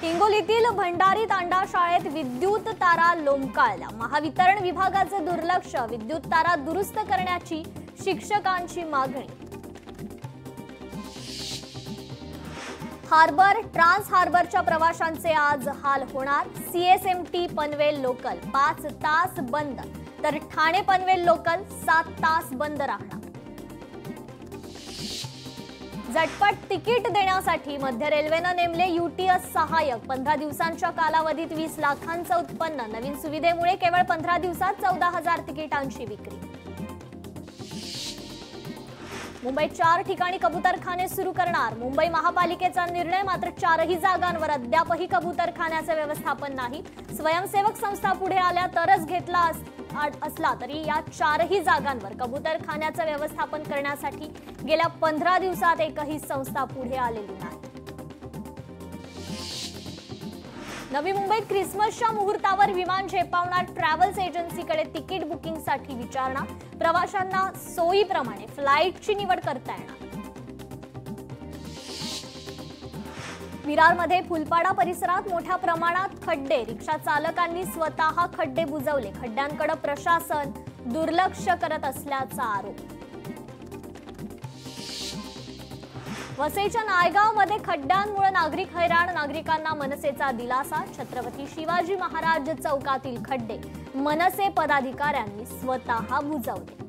हिंगोलीतील भंडारी तांडा शाळेत विद्युत तारा लोंबकाळल्या। महावितरण विभागाचे दुर्लक्ष, विद्युत तारा दुरुस्त करण्याची शिक्षकांची मागणी। हार्बर ट्रान्स हार्बरच्या प्रवाशांचे आज हाल होणार। सीएसएमटी पनवेल लोकल 5 तास बंद, तर ठाणे पनवेल लोकल 7 तास बंद राहणार। झटपट तिकीट देण्यासाठी मध्य रेल्वेने नेमले यूटीएस सहाय्यक। 15 दिवसांच्या कालावधीत 20 लाखांचं उत्पन्न। नवीन सुविधेमुळे केवळ 15 दिवसात 14,000 तिकिटांची विक्री। मुंबईत 4 ठिकाणी कबूतरखाने सुरू करणार। मुंबई महापालिकेचा निर्णय, मात्र 4ही जागांवर अद्यापही कबूतरखान्याचे व्यवस्थापन नाही। स्वयंसेवक संस्था पुढे आल्या तरच घेतला असला तरी या 4ही जागांवर कबूतरखान्याचे व्यवस्थापन करण्यासाठी गेल्या 15 दिवसात एकही संस्था पुढे आलेली नाही। नवी मुंबईत ख्रिसमसच्या मुहूर्तावर विमान झेपावणार ट्रॅव्हल्स एजन्सीकडे तिकीट बुकिंगसाठी विचारणा। प्रवाशांना सोयीप्रमाणे फ्लाईटची निवड करता येणार। विरारमध्ये फुलपाडा परिसरात मोठ्या प्रमाणात खड्डे। रिक्षा चालकांनी स्वतः खड्डे बुजवले। खड्ड्यांकडे प्रशासन दुर्लक्ष करत असल्याचा आरोप। वसईच्या नायगावमध्ये खड्ड्यांमुळे नागरिक हैराण। नागरिकांना मनसेचा दिलासा। छत्रपती शिवाजी महाराज चौकातील खड्डे मनसे पदाधिकाऱ्यांनी स्वतः बुजवले।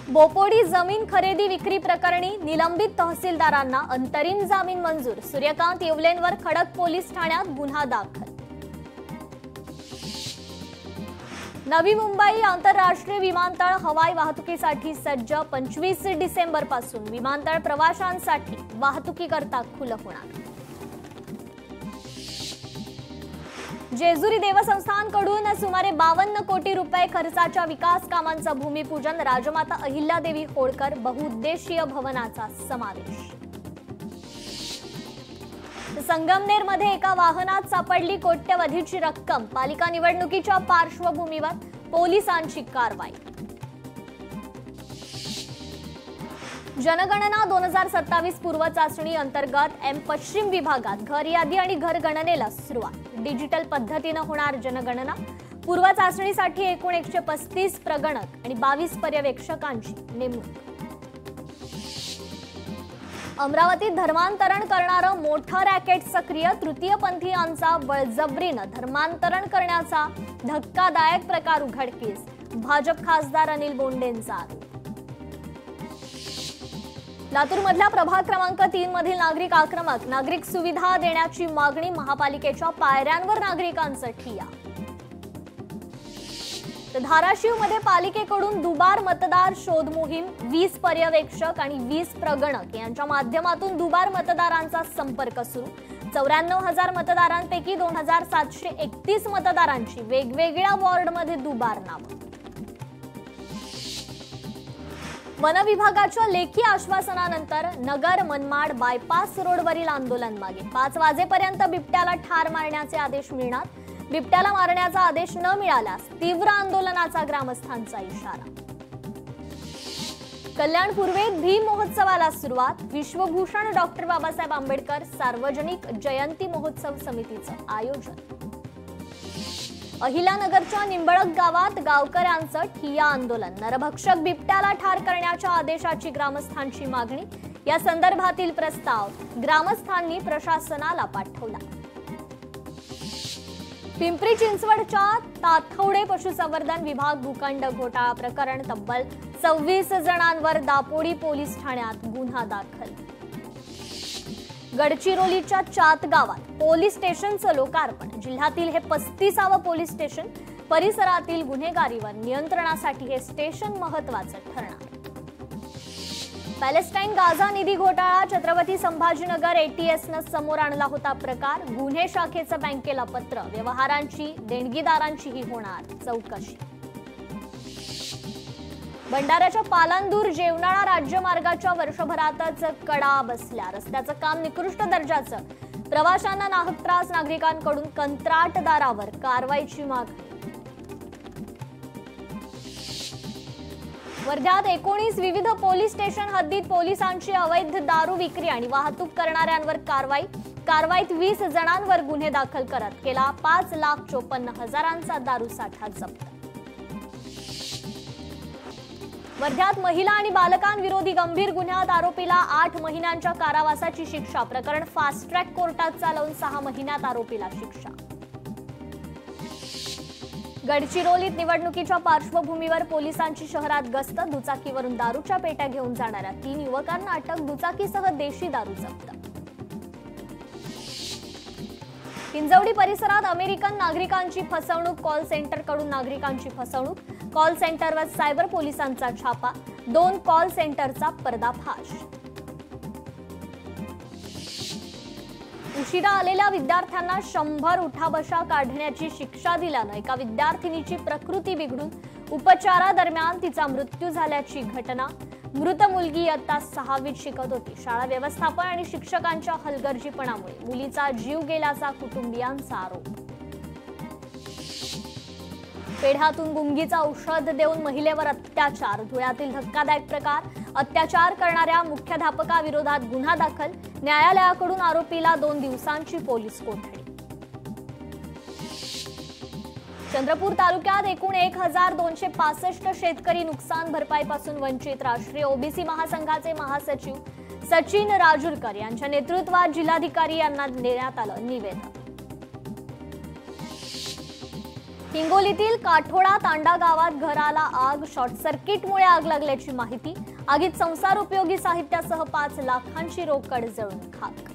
बोपोडी जमीन खरेदी विक्री प्रकरणी निलंबित तहसीलदारांना अंतरिम जामीन मंजूर। सूर्यकांत येवलेंवर खडक पोलीस ठाण्यात गुन्हा दाखल। नवी मुंबई आंतरराष्ट्रीय विमानतळ हवाई वाहतुकीसाठी सज्ज। 25 डिसेंबर पासून विमानतळ प्रवाशांसाठी वाहतुकीकरता खुलं होणार। जेजुरी देवस्थानकडून सुमारे 52 कोटी रुपये खर्चाच्या विकास कामांचं भूमिपूजन। राजमाता अहिल्यादेवी होळकर बहुउद्देशीय भवनाचा समावेश। संगमनेरमध्ये एका वाहनात सापडली कोट्यवधीची रक्कम। पालिका निवडणुकीच्या पार्श्वभूमीवर पोलिसांची कारवाई। जनगणना 2027 पूर्व चाचणी अंतर्गत पश्चिम विभागात घर यादी आणि घर गणनेला सुरुवात। डिजिटल पद्धतीने होणार जनगणना। पूर्व चाचणीसाठी एकूण 135 प्रगणक आणि 22 पर्यवेक्षकांची नेमणूक। अमरावतीत धर्मांतरण करणारं मोठं रॅकेट सक्रिय। तृतीयपंथीयांचा बळजबरीनं धर्मांतरण करण्याचा धक्कादायक प्रकार उघडकीस। भाजप खासदार अनिल बोंडेंचा आरोप। लातूरमधल्या प्रभाग क्रमांक 3 मधील नागरिक आक्रमक। नागरिक सुविधा देण्याची मागणी। महापालिकेच्या पायऱ्यांवर नागरिकांचं ठिय्या। धाराशिवमध्ये पालिकेकडून दुबार मतदार शोध मोहीम। 20 पर्यवेक्षक आणि 20 प्रगणक यांच्या माध्यमातून दुबार मतदारांचा संपर्क सुरू। 94,000 मतदारांपैकी 2,731 मतदारांची वेगवेगळ्या वॉर्डमध्ये दुबार नावं। वन विभागाच्या लेखी आश्वासनानंतर नगर मनमाड बायपास रोडवरील आंदोलन मागे। 5 वाजेपर्यंत बिबट्याला ठार मारण्याचे आदेश मिळणार। बिबट्याला मारण्याचा आदेश न मिळाल्यास तीव्र आंदोलनाचा ग्रामस्थांचा इशारा। कल्याण पूर्वेत भीम महोत्सवाला सुरुवात। विश्वभूषण डॉक्टर बाबासाहेब आंबेडकर सार्वजनिक जयंती महोत्सव समितीचं आयोजन। अहिल्यानगरच्या निंबळक गावात गावकऱ्यांचं ठिय्या आंदोलन। नरभक्षक बिबट्याला ठार करण्याच्या आदेशाची ग्रामस्थांची मागणी। या संदर्भातील प्रस्ताव ग्रामस्थांनी प्रशासनाला पाठवला। पिंपरी चिंचवडच्या तातखवडे पशुसंवर्धन विभाग भूखंड घोटाळा प्रकरण। तब्बल 26 जणांवर दापोडी पोलीस ठाण्यात गुन्हा दाखल। गडचिरोलीच्या चात गावात पोलीस स्टेशनचं लोकार्पण। जिल्ह्यातील हे 35वे पोलीस स्टेशन। परिसरातील गुन्हेगारीवर नियंत्रणासाठी हे स्टेशन महत्त्वाचं ठरणार। पॅलेस्टाईन गाझा निधी घोटाळा। छत्रपती संभाजीनगर एटीएसनं समोर आणला होता प्रकार। गुन्हे शाखेचं बँकेला पत्र। व्यवहारांची देणगीदारांचीही होणार चौकशी। भंडाऱ्याच्या पालांदूर जेवणाळा राज्यमार्गाच्या वर्षभरातच कडा बसल्या। रस्त्याचं काम निकृष्ट दर्जाचं। प्रवाशांना नाहक त्रास। नागरिकांकडून कंत्राटदारावर कारवाईची मागणी। वर्ध्यात 19 विविध पोलीस स्टेशन हद्दीत पोलिसांची अवैध दारू विक्री आणि वाहतूक करणाऱ्यांवर कारवाईत 20 जणांवर गुन्हे दाखल करत केला 5,54,000चा दारू साठा जप्त। वर्ध्यात महिला आणि बालकांविरोधी गंभीर गुन्ह्यात आरोपीला 8 महिन्यांच्या कारावासाची शिक्षा। प्रकरण फास्ट ट्रॅक कोर्टात चालवून 6 महिन्यात आरोपीला शिक्षा। गडचिरोलीत निवडणुकीच्या पार्श्वभूमीवर पोलिसांची शहरात गस्त। दुचाकीवरून दारूच्या पेट्या घेऊन जाणाऱ्या 3 युवकांना अटक। दुचाकीसह देशी दारू जप्त। हिंजवडी परिसरात अमेरिकन नागरिकांची फसवणूक। कॉल सेंटरकडून नागरिकांची फसवणूक। कॉल सेंटरवर सायबर पोलिसांचा छापा। 2 कॉल सेंटरचा पर्दाफाश। उशिरा आलेल्या विद्यार्थ्यांना 100 उठाबशा काढण्याची शिक्षा दिल्यानं एका विद्यार्थिनीची प्रकृती बिघडून उपचारादरम्यान तिचा मृत्यू झाल्याची घटना। मृत मुलगी इयत्ता 6वीत शिकत होती। शाळा व्यवस्थापन आणि शिक्षकांच्या हलगर्जीपणामुळे मुलीचा जीव गेल्याचा कुटुंबियांचा आरोप। पेढ्यातून गुंगीचा औषध देऊन महिलेवर अत्याचार। धुळ्यातील धक्कादायक प्रकार। अत्याचार करणाऱ्या मुख्याध्यापकाविरोधात गुन्हा दाखल। न्यायालयाकडून आरोपीला 2 दिवसांची पोलीस कोठडी। चंद्रपूर तालुक्यात एकूण 1265 शेतकरी नुकसान भरपाईपासून वंचित। राष्ट्रीय ओबीसी महासंघाचे महासचिव सचिन राजूरकर यांच्या नेतृत्वात जिल्हाधिकारी यांना देण्यात आलं निवेदन। हिंगोलीतील काठोडा तांडा गावात घराला आग। शॉर्ट सर्किटमुळे आग लागल्याची माहिती। आगीत संसार उपयोगी साहित्यासह 5 लाखांची रोकड जळून खाक।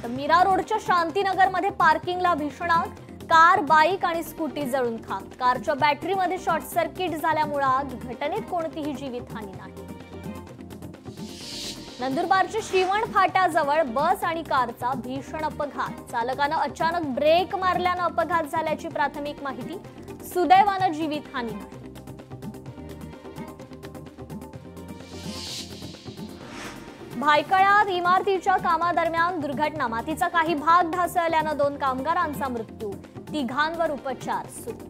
मीरा रोडच्या शांतीनगरमध्ये पार्किंगला भीषण आग। कार, बाईक आणि स्कूटी जळून खाक। कारच्या बॅटरीमध्ये शॉर्ट सर्किट झाल्यामुळे आग। घटनेत कोणतीही जीवितहानी नाही। नंदुरबारच्या शिवण फाट्याजवळ बस आणि कारचा भीषण अपघात। चालकानं अचानक ब्रेक मारल्यानं अपघात झाल्याची प्राथमिक माहिती। सुदैवानं जीवितहानी नाही। भायखळ्यात इमारतीच्या कामादरम्यान दुर्घटना। मातीचा काही भाग ढासळल्यानं 2 कामगारांचा मृत्यू। 3घांवर उपचार सुरू।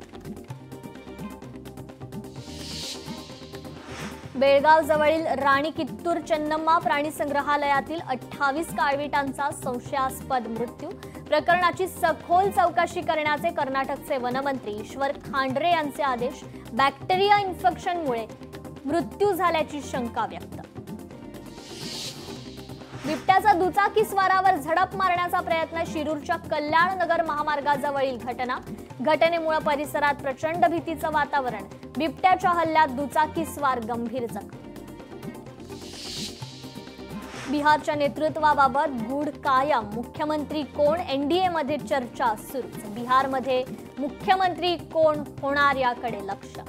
बेळगाव जवळील राणी कित्तूर चन्नम्मा प्राणी संग्रहालयातील 28 काळविटांचा संशयास्पद मृत्यू। प्रकरणाची सखोल चौकशी करण्याचे कर्नाटकचे वनमंत्री ईश्वर खांड्रे यांचे आदेश। बॅक्टेरिया इन्फेक्शनमुळे मृत्यू झाल्याची शंका व्यक्त। बिबट्याचा दुचाकीस्वारावर झडप मारण्याचा प्रयत्न। शिरूरच्या कल्याण नगर महामार्गाजवळील घटना। घटनेमुळे परिसरात प्रचंड भीतीचं वातावरण। बिबट्याच्या हल्ल्यात दुचाकीस्वार गंभीर जखमी। बिहारच्या नेतृत्वाबाबत गूढ कायम। मुख्यमंत्री कोण? एनडीएमध्ये चर्चा सुरू। बिहारमध्ये मुख्यमंत्री कोण होणार याकडे लक्ष।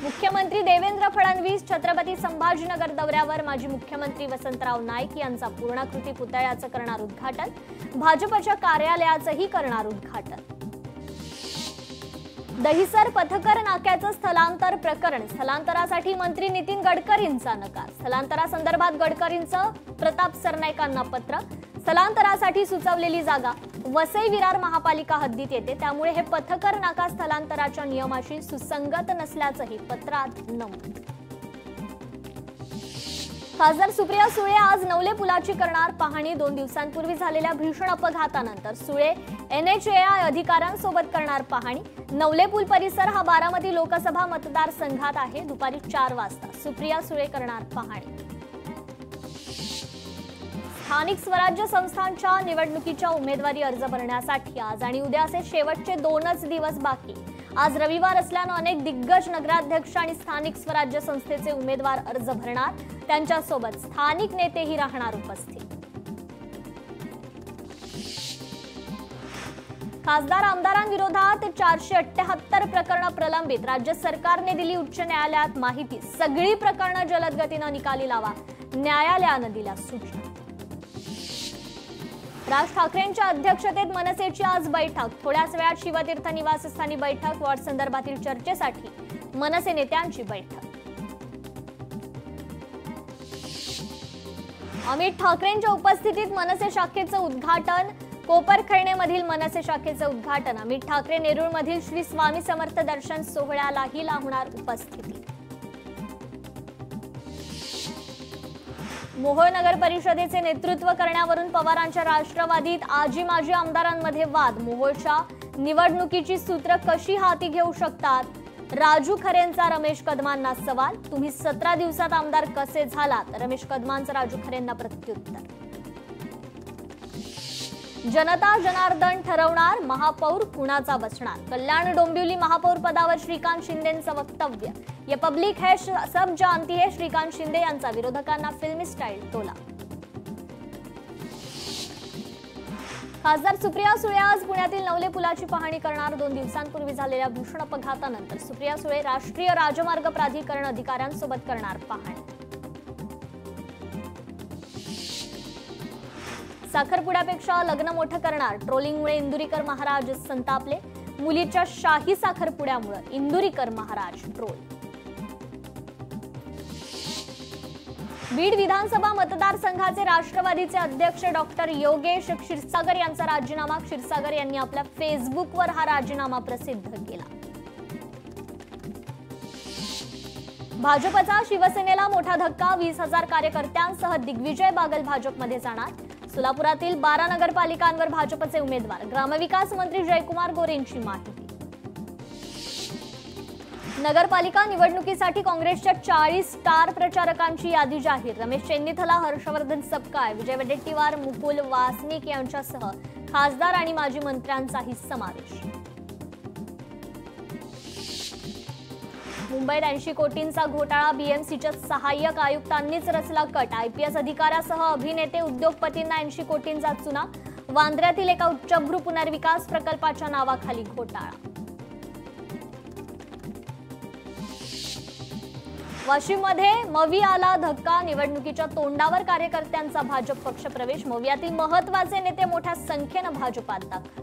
मुख्यमंत्री देवेंद्र फडणवीस छत्रपती संभाजीनगर दौऱ्यावर। माजी मुख्यमंत्री वसंतराव नाईक यांचा पूर्णाकृती पुतळ्याचं करणार उद्घाटन। भाजपच्या कार्यालयाचंही करणार उद्घाटन। दहिसर पथकर नाक्याचं स्थलांतर प्रकरण। स्थलांतरासाठी मंत्री नितीन गडकरींचा नकार। स्थलांतरासंदर्भात गडकरींचं प्रताप सरनाईकांना पत्र। स्थलांतरासाठी सुचवलेली जागा वसई विरार महापालिका हद्दीत येते, त्यामुळे हे पथकर नाका स्थलांतराच्या नियमाशी सुसंगत नसल्याचंही पत्रात नमूद। खासदार सुप्रिया सुळे आज नवले पुलाची करणार पाहणी। 2 दिवसांपूर्वी झालेल्या भीषण अपघातानंतर सुळे NHAI अधिकाऱ्यांसोबत करणार पाहणी। नवले पूल परिसर हा बारामती लोकसभा मतदारसंघात आहे। दुपारी 4 वाजता सुप्रिया सुळे करणार पाहणी। स्थानिक स्वराज्य संस्थांच्या निवडणुकीच्या उमेदवारी अर्ज भरण्यासाठी आज आणि उद्या असे शेवटचे 2च दिवस बाकी। आज रविवार असल्यानं अनेक दिग्गज नगराध्यक्ष आणि स्थानिक स्वराज्य संस्थेचे उमेदवार अर्ज भरणार। त्यांच्यासोबत स्थानिक नेतेही राहणार उपस्थित। खासदार आमदारांविरोधात 478 प्रकरणं प्रलंबित। राज्य सरकारने दिली उच्च न्यायालयात माहिती। सगळी प्रकरणं जलद गतीनं निकाली लावा, न्यायालयानं दिल्या सूचना। राज ठाकरेंच्या अध्यक्षतेत मनसेची आज बैठक। थोड्याच वेळात शिवतीर्थ निवासस्थानी बैठक। वॉर्ड संदर्भातील चर्चेसाठी मनसे नेत्यांची बैठक। अमित ठाकरेंच्या उपस्थितीत मनसे शाखेचं उद्घाटन। कोपरखैरणे मनसे शाखेचं उद्घाटन, अमित ठाकरे नेरूळमधील श्री स्वामी समर्थ दर्शन सोहळ्यालाही लावणार उपस्थिती. मोहोळ नगर परिषदेचे नेतृत्व करण्यावरून पवारांच्या राष्ट्रवादीत आजी माजी आमदारांमध्ये वाद. मोहोळच्या निवडणुकीची सूत्र कशी हाती घेऊ शकतात? राजू खरेंचा रमेश कदमांना सवाल. तुम्ही 17 दिवसात आमदार कसे झालात? रमेश कदमांचं राजू खरेंना प्रत्युत्तर. जनता जनार्दन ठरवणार महापौर कुणाचा बसणार? कल्याण डोंबिवली महापौर पदावर श्रीकांत शिंदेंचं वक्तव्य. ये पब्लिक है सब जानती है, श्रीकांत शिंदे यांचा विरोधकांना फिल्मी स्टाईल टोला. खासदार सुप्रिया सुळे आज पुण्यातील नवले पुलाची पाहणी करणार. 2 दिवसांपूर्वी झालेल्या भीषण अपघातानंतर सुप्रिया सुळे राष्ट्रीय राजमार्ग प्राधिकरण अधिकाऱ्यांसोबत करणार पाहणी. साखरपुड्यापेक्षा लग्न मोठं करणार. ट्रोलिंगमुळे इंदुरीकर महाराज संतापले. मुलीच्या शाही साखरपुड्यामुळे इंदुरीकर महाराज ट्रोल. बीड विधानसभा मतदारसंघाचे राष्ट्रवादीचे अध्यक्ष डॉक्टर योगेश क्षीरसागर यांचा राजीनामा. क्षीरसागर यांनी आपल्या फेसबुकवर हा राजीनामा प्रसिद्ध केला. भाजपचा शिवसेनेला मोठा धक्का. 20,000 कार्यकर्त्यांसह दिग्विजय बागल भाजपमध्ये जाणार. सोलापुरातील 12 नगरपालिकांवर भाजपचे उमेदवार. ग्रामविकास मंत्री जयकुमार गोरेंची माहिती. नगरपालिका निवडणुकीसाठी काँग्रेसच्या 40 स्टार प्रचारकांची यादी जाहीर. रमेश चेन्नीथला, हर्षवर्धन सपकाळ, विजय वडेट्टीवार, मुकुल वासनिक यांच्यासह खासदार आणि माजी मंत्र्यांचाही समावेश. मुंबईत 80 कोटींचा घोटाळा. बीएमसीच्या सहाय्यक आयुक्तांनीच रचला कट. आयपीएस अधिकाऱ्यासह अभिनेते उद्योगपतींना 80 कोटींचा चुना. वांद्र्यातील एका उच्चभ्रू पुनर्विकास प्रकल्पाच्या नावाखाली घोटाळा. वाशिममध्ये मवियाला धक्का. निवडणुकीच्या तोंडावर कार्यकर्त्यांचा भाजप पक्ष प्रवेश. मवियातील महत्वाचे नेते मोठ्या संख्येनं भाजपात दाखल.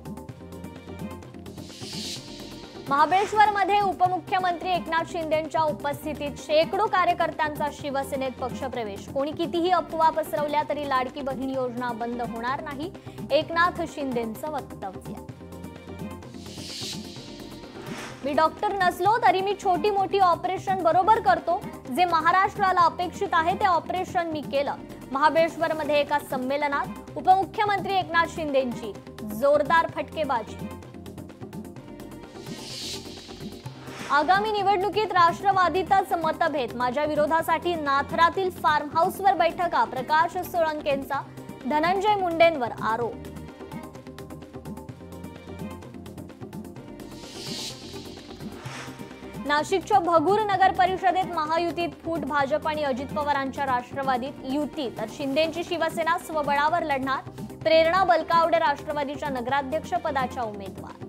महाबळेश्वरमध्ये उपमुख्यमंत्री एकनाथ शिंदेंच्या उपस्थितीत शेकडो कार्यकर्त्यांचा शिवसेनेत पक्षप्रवेश. कोणी कितीही अफवा पसरवल्या तरी लाडकी बहीण योजना बंद होणार नाही, एकनाथ शिंदेंचं वक्तव्य. मी डॉक्टर नसलो तरी मी छोटी मोठी ऑपरेशन बरोबर करतो. जे महाराष्ट्राला अपेक्षित आहे ते ऑपरेशन मी केलं. महाबळेश्वरमध्ये एका संमेलनात उपमुख्यमंत्री एकनाथ शिंदेंची जोरदार फटकेबाजी. आगामी निवडणुकीत राष्ट्रवादीतच मतभेद. माझ्या विरोधासाठी नाथरातील फार्म हाऊसवर बैठका. प्रकाश सोळंकेंचा धनंजय मुंडेंवर आरोप. नाशिकच्या भगूर नगर परिषदेत महायुतीत फूट. भाजप आणि अजित पवारांच्या राष्ट्रवादीत युती, तर शिंदेंची शिवसेना स्वबळावर लढणार. प्रेरणा बलकावडे राष्ट्रवादीच्या नगराध्यक्ष पदाच्या उमेदवार.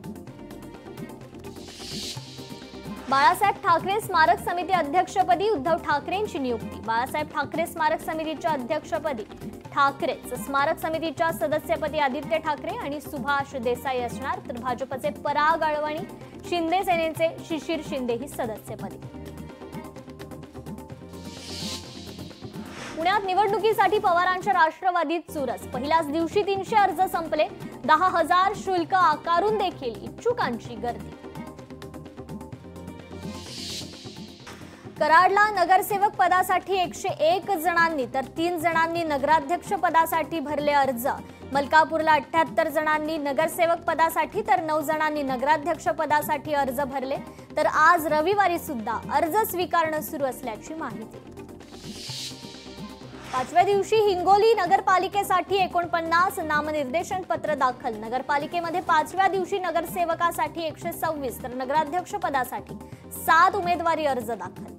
बाळासाहेब ठाकरे स्मारक समिती अध्यक्षपदी उद्धव ठाकरेंची नियुक्ती. बाळासाहेब ठाकरे स्मारक समितीच्या अध्यक्षपदी ठाकरेच. स्मारक समितीच्या सदस्यपदी आदित्य ठाकरे आणि सुभाष देसाई असणार. तर भाजपचे पराग अळवणी, शिंदे सेनेचे शिशिर शिंदे ही सदस्यपदी. पुण्यात निवडणुकीसाठी पवारांच्या राष्ट्रवादीत चुरस. पहिल्याच दिवशी 300 अर्ज संपले. 10,000 शुल्क आकारून देखील इच्छुकांची गर्दी. कराडला नगरसेवक पदासाठी 101 जणांनी तर 3 जणांनी नगराध्यक्ष पदासाठी भरले अर्ज. मलकापूरला 78 जणांनी नगरसेवक पदासाठी तर 9 जणांनी नगराध्यक्ष पदासाठी अर्ज भरले. तर आज रविवारी सुद्धा अर्ज स्वीकारणं सुरू असल्याची माहिती. 5व्या दिवशी हिंगोली नगरपालिकेसाठी 49 नामनिर्देशन पत्र दाखल. नगरपालिकेमध्ये 5व्या दिवशी नगरसेवकासाठी 126 तर नगराध्यक्ष पदासाठी 7 उमेदवारी अर्ज दाखल.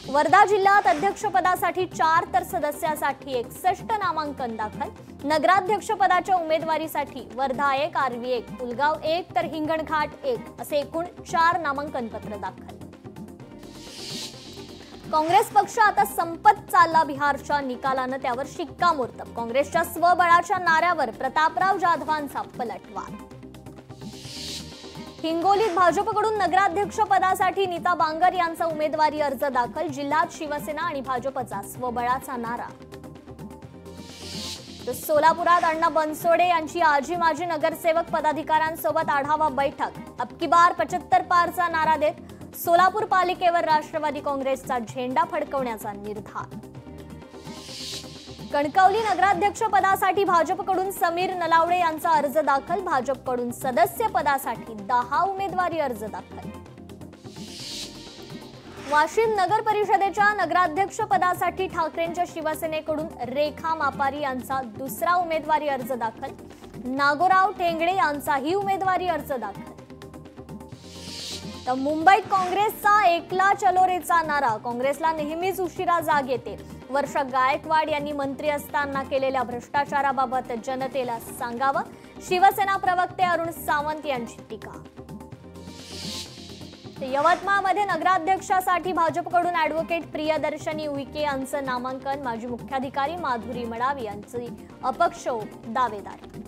वर्धा जिल्ह्यात अध्यक्षपदासाठी 4 तर सदस्यासाठी 61 नामांकन दाखल. नगराध्यक्ष पदाच्या उमेदवारीसाठी वर्धा 1, आर्वी 1, पुलगाव 1 तर हिंगणघाट 1 असे एकूण 4 नामांकन पत्र दाखल. काँग्रेस पक्ष आता संपत चालला. बिहारच्या निकालानं त्यावर शिक्कामोर्तब. काँग्रेसच्या स्वबळाच्या नाऱ्यावर प्रतापराव जाधवांचा पलटवार. हिंगोलीत भाजपकडून नगराध्यक्ष पदासाठी नीता बांगर यांचा उमेदवारी अर्ज दाखल. जिल्ह्यात शिवसेना आणि भाजपचा स्वबळाचा नारा. तर सोलापुरात अण्णा बनसोडे यांची आजी माजी नगरसेवक पदाधिकाऱ्यांसोबत आढावा बैठक। अब की बार 75 पारचा नारा देत सोलापूर पालिकेवर राष्ट्रवादी काँग्रेसचा झेंडा फडकवण्याचा निर्धार। कणकवली नगराध्यक्ष पदासाठी भाजपकडून समीर नलावडे यांचा अर्ज दाखल। भाजपकडून सदस्य पदासाठी 10 उमेदवारी अर्ज दाखल। वाशिम नगर परिषदेच्या नगराध्यक्ष पदासाठी ठाकरेंच्या शिवसेनेकडून रेखा मापारी यांचा दुसरा उमेदवारी अर्ज दाखल। नागोराव टेंगडे यांचाही उमेदवारी अर्ज दाखल। तर मुंबईत काँग्रेसचा एकला चलो रेचा नारा। काँग्रेसला नेहमीच उशिरा जाग येते। वर्षा गायकवाड यांनी मंत्री असताना केलेल्या भ्रष्टाचाराबाबत जनतेला सांगावं। शिवसेना प्रवक्ते अरुण सावंत यांची टीका। यवतमाळमध्ये नगराध्यक्षासाठी भाजपकडून ॲडव्होकेट प्रियदर्शनी उईके यांचं नामांकन। माजी मुख्याधिकारी माधुरी मडावी यांची अपक्ष दावेदारी।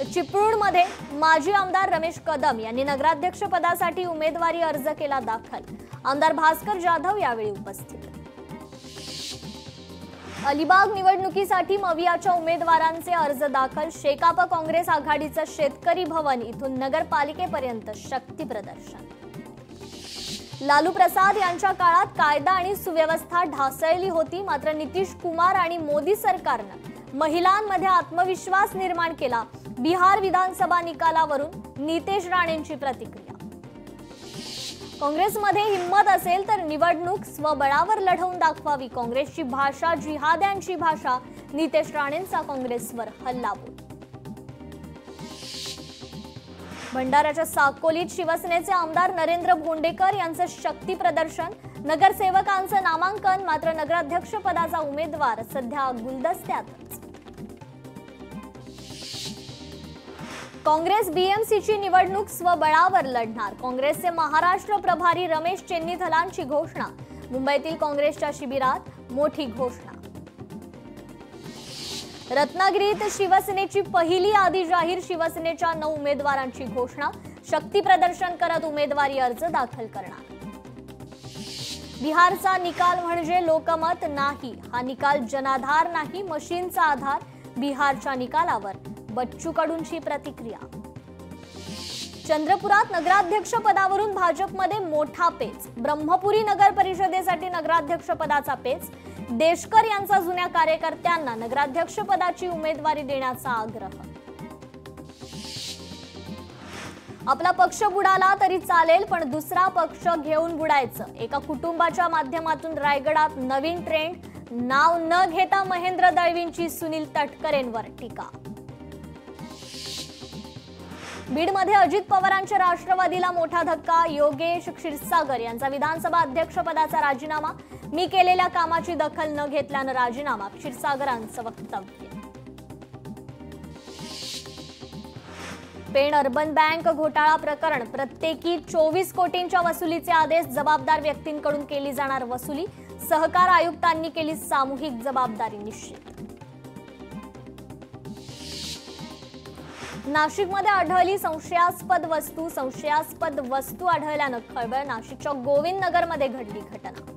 चिपळूणमध्ये माजी आमदार रमेश कदम यांनी नगराध्यक्ष पदासाठी उमेदवारी अर्ज केला दाखल। आमदार भास्कर जाधव यावेळी उपस्थित। अलिबाग निवडणुकीसाठी मवियाच्या उमेदवारांचे अर्ज दाखल। शेकाप काँग्रेस आघाडीचं शेतकरी भवन इथून नगरपालिकेपर्यंत शक्ती प्रदर्शन। लालू प्रसाद यांच्या काळात कायदा आणि सुव्यवस्था ढासळली होती, मात्र नितीश कुमार आणि मोदी सरकारनं महिलांमध्ये आत्मविश्वास निर्माण केला। बिहार विधानसभा निकालावरून नितेश राणेंची प्रतिक्रिया। काँग्रेसमध्ये हिम्मत असेल तर निवडणूक स्वबळावर लढवून दाखवावी। काँग्रेसची भाषा जिहाद्यांची भाषा। नितेश राणेंचा काँग्रेसवर हल्लाबोल। भंडाऱ्याच्या साकोलीत शिवसेनेचे आमदार नरेंद्र भोंडेकर यांचं शक्ती प्रदर्शन। नगरसेवकांचं नामांकन, मात्र नगराध्यक्ष पदाचा उमेदवार सध्या गुलदस्त्यातच। काँग्रेस बीएमसीची निवडणूक स्वबळावर लढणार। काँग्रेसचे महाराष्ट्र प्रभारी रमेश चेन्नीथलांची घोषणा। मुंबईतील काँग्रेसच्या शिबिरात मोठी घोषणा। रत्नागिरीत शिवसेनेची पहिली यादी जाहीर। शिवसेनेच्या 9 उमेदवारांची घोषणा। शक्ती प्रदर्शन करत उमेदवारी अर्ज दाखल करणार। बिहारचा निकाल म्हणजे लोकमत नाही, हा निकाल जनाधार नाही, मशीनचा आधार। बिहारच्या निकालावर बच्चू कडूंची प्रतिक्रिया। चंद्रपुरात नगराध्यक्ष पदावरून भाजपमध्ये मोठा पेच। ब्रह्मपुरी नगर परिषदेसाठी नगराध्यक्ष पदाचा पेच। देशकर यांचा जुन्या कार्यकर्त्यांना नगराध्यक्ष पदाची उमेदवारी देण्याचा आग्रह। आपला पक्ष बुडाला तरी चालेल, पण दुसरा पक्ष घेऊन बुडायचं। एका कुटुंबाच्या माध्यमातून रायगडात नवीन ट्रेंड। नाव न घेता महेंद्र दळवींची सुनील तटकरेंवर टीका। बीडमध्ये अजित पवारांच्या राष्ट्रवादीला मोठा धक्का। योगेश क्षीरसागर यांचा विधानसभा अध्यक्षपदाचा राजीनामा। मी केलेल्या कामाची दखल न घेतल्यानं राजीनामा। क्षीरसागरांचं वक्तव्य। पेण अर्बन बँक घोटाळा प्रकरण। प्रत्येकी 24 कोटींच्या वसुलीचे आदेश। जबाबदार व्यक्तींकडून केली जाणार वसुली। सहकार आयुक्तांनी केली सामूहिक जबाबदारी निश्चित। नाशिकमध्ये आढळली संशयास्पद वस्तू आढळल्यानं खळबळ। नाशिकच्या गोविंद नगरमध्ये घडली घटना।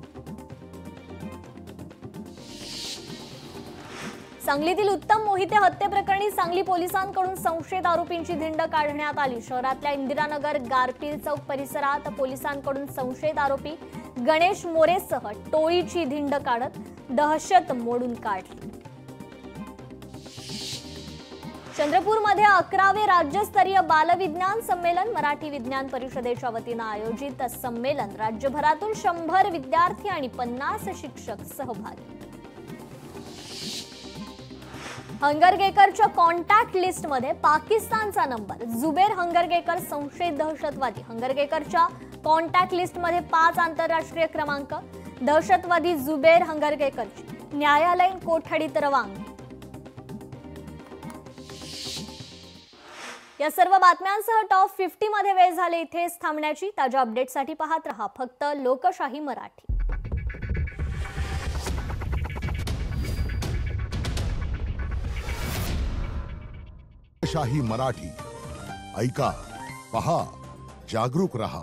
सांगलीतील उत्तम मोहिते हत्येप्रकरणी सांगली पोलिसांकडून संशयित आरोपींची धिंड काढण्यात आली। शहरातल्या इंदिरानगर गारपील चौक परिसरात पोलिसांकडून संशयित आरोपी गणेश मोरेसह टोळीची धिंड काढत दहशत मोडून काढली। चंद्रपूरमध्ये 11वे राज्यस्तरीय बालविज्ञान संमेलन। मराठी विज्ञान परिषदेच्या वतीनं आयोजित संमेलन। राज्यभरातून 100 विद्यार्थी आणि 50 शिक्षक सहभागी। हंगरगेकरच्या कॉन्टॅक्ट लिस्टमध्ये पाकिस्तानचा नंबर। जुबेर हंगरगेकर संशयित दहशतवादी। हंगरगेकरच्या कॉन्टॅक्ट लिस्टमध्ये 5 आंतरराष्ट्रीय क्रमांक। दहशतवादी जुबेर हंगरगेकरची न्यायालयीन कोठडीत रवानगी। या सर्व बातम्यांसह टॉप 50 मध्ये वेळ झाले इथेच थांबण्याची। ताज्या अपडेट्ससाठी पाहत रहा फक्त लोकशाही मराठी। लोकशाही मराठी ऐका, पहा, जागरूक रहा।